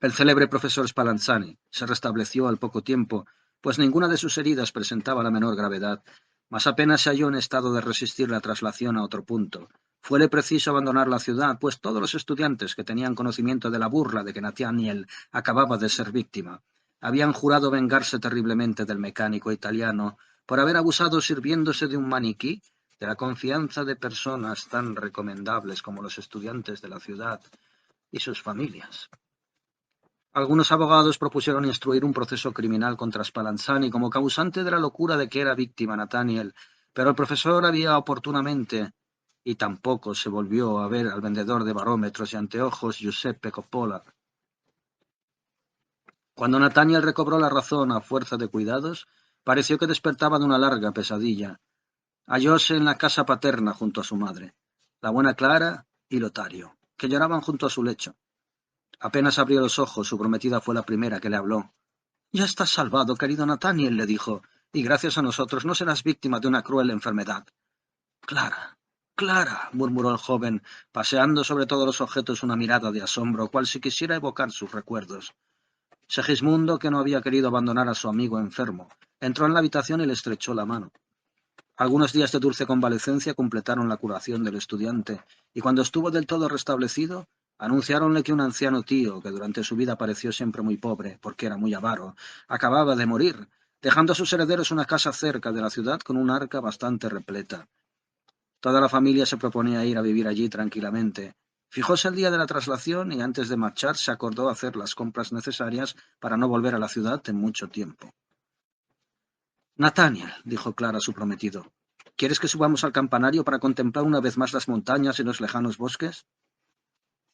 El célebre profesor Spallanzani se restableció al poco tiempo, pues ninguna de sus heridas presentaba la menor gravedad, mas apenas se halló en estado de resistir la traslación a otro punto. Fuele preciso abandonar la ciudad, pues todos los estudiantes que tenían conocimiento de la burla de que Nathaniel acababa de ser víctima, habían jurado vengarse terriblemente del mecánico italiano por haber abusado, sirviéndose de un maniquí, de la confianza de personas tan recomendables como los estudiantes de la ciudad y sus familias. Algunos abogados propusieron instruir un proceso criminal contra Spallanzani como causante de la locura de que era víctima Nathaniel, pero el profesor había oportunamente, y tampoco se volvió a ver al vendedor de barómetros y anteojos Giuseppe Coppola. Cuando Nathaniel recobró la razón a fuerza de cuidados, pareció que despertaba de una larga pesadilla. Hallóse en la casa paterna junto a su madre, la buena Clara y Lotario, que lloraban junto a su lecho. Apenas abrió los ojos, su prometida fue la primera que le habló. —Ya estás salvado, querido Nathaniel —le dijo—, y gracias a nosotros no serás víctima de una cruel enfermedad. —Clara, Clara —murmuró el joven, paseando sobre todos los objetos una mirada de asombro, cual si quisiera evocar sus recuerdos. Segismundo, que no había querido abandonar a su amigo enfermo, entró en la habitación y le estrechó la mano. Algunos días de dulce convalecencia completaron la curación del estudiante, y cuando estuvo del todo restablecido, anunciáronle que un anciano tío, que durante su vida pareció siempre muy pobre, porque era muy avaro, acababa de morir, dejando a sus herederos una casa cerca de la ciudad con un arca bastante repleta. Toda la familia se proponía ir a vivir allí tranquilamente. Fijóse el día de la traslación y antes de marchar se acordó hacer las compras necesarias para no volver a la ciudad en mucho tiempo. —Nathaniel —dijo Clara a su prometido—, ¿quieres que subamos al campanario para contemplar una vez más las montañas y los lejanos bosques?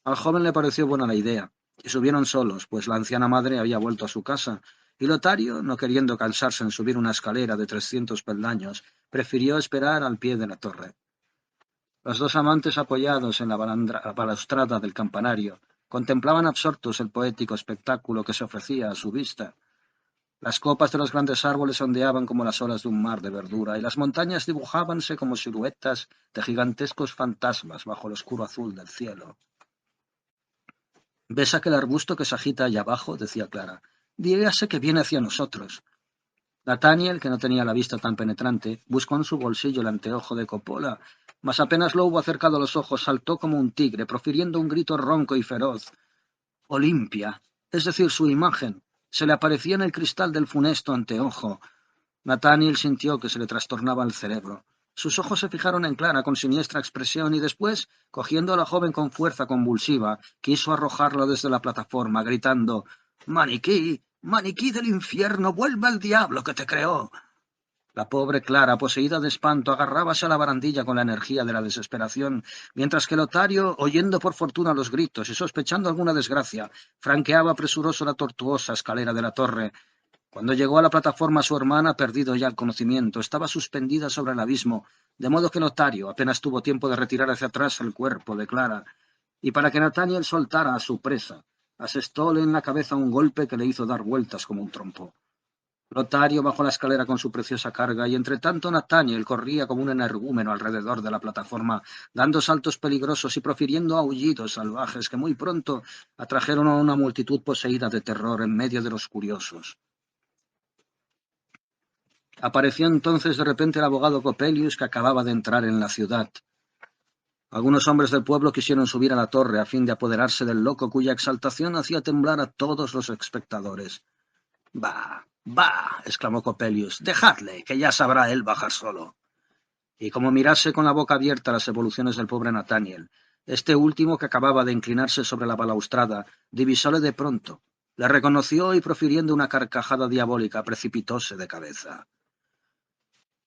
Al joven le pareció buena la idea, y subieron solos, pues la anciana madre había vuelto a su casa, y Lotario, no queriendo cansarse en subir una escalera de 300 peldaños, prefirió esperar al pie de la torre. Los 2 amantes, apoyados en la balaustrada del campanario, contemplaban absortos el poético espectáculo que se ofrecía a su vista. Las copas de los grandes árboles ondeaban como las olas de un mar de verdura, y las montañas dibujábanse como siluetas de gigantescos fantasmas bajo el oscuro azul del cielo. —¿Ves aquel arbusto que se agita allá abajo? —decía Clara. —Dígase que viene hacia nosotros. Nathaniel, que no tenía la vista tan penetrante, buscó en su bolsillo el anteojo de Coppola, mas apenas lo hubo acercado a los ojos, saltó como un tigre, profiriendo un grito ronco y feroz. Olimpia, es decir, su imagen, se le aparecía en el cristal del funesto anteojo. Nathaniel sintió que se le trastornaba el cerebro. Sus ojos se fijaron en Clara con siniestra expresión y después, cogiendo a la joven con fuerza convulsiva, quiso arrojarla desde la plataforma, gritando: «¡Maniquí! ¡Maniquí del infierno! ¡Vuelve al diablo que te creó!». La pobre Clara, poseída de espanto, agarrábase a la barandilla con la energía de la desesperación, mientras que Lotario, oyendo por fortuna los gritos y sospechando alguna desgracia, franqueaba presuroso la tortuosa escalera de la torre. Cuando llegó a la plataforma su hermana, perdido ya el conocimiento, estaba suspendida sobre el abismo, de modo que Lotario apenas tuvo tiempo de retirar hacia atrás el cuerpo de Clara, y para que Nathaniel soltara a su presa, asestóle en la cabeza un golpe que le hizo dar vueltas como un trompo. Lotario bajó la escalera con su preciosa carga, y entre tanto Nathaniel corría como un energúmeno alrededor de la plataforma, dando saltos peligrosos y profiriendo aullidos salvajes que muy pronto atrajeron a una multitud poseída de terror en medio de los curiosos. Apareció entonces de repente el abogado Coppelius, que acababa de entrar en la ciudad. Algunos hombres del pueblo quisieron subir a la torre a fin de apoderarse del loco, cuya exaltación hacía temblar a todos los espectadores. «Bah, bah», exclamó Coppelius, «dejadle, que ya sabrá él bajar solo». Y como mirase con la boca abierta las evoluciones del pobre Nathaniel, este último, que acababa de inclinarse sobre la balaustrada, divisóle de pronto, le reconoció y, profiriendo una carcajada diabólica, precipitóse de cabeza.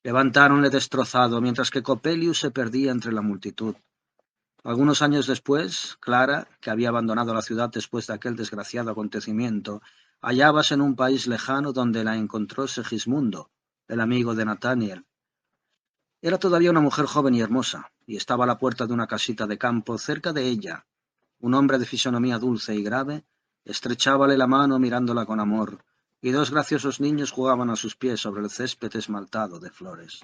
Levantáronle destrozado, mientras que Coppelius se perdía entre la multitud. Algunos años después, Clara, que había abandonado la ciudad después de aquel desgraciado acontecimiento, hallábase en un país lejano donde la encontró Segismundo, el amigo de Nathaniel. Era todavía una mujer joven y hermosa, y estaba a la puerta de una casita de campo. Cerca de ella, un hombre de fisonomía dulce y grave estrechábale la mano mirándola con amor, y dos graciosos niños jugaban a sus pies sobre el césped esmaltado de flores.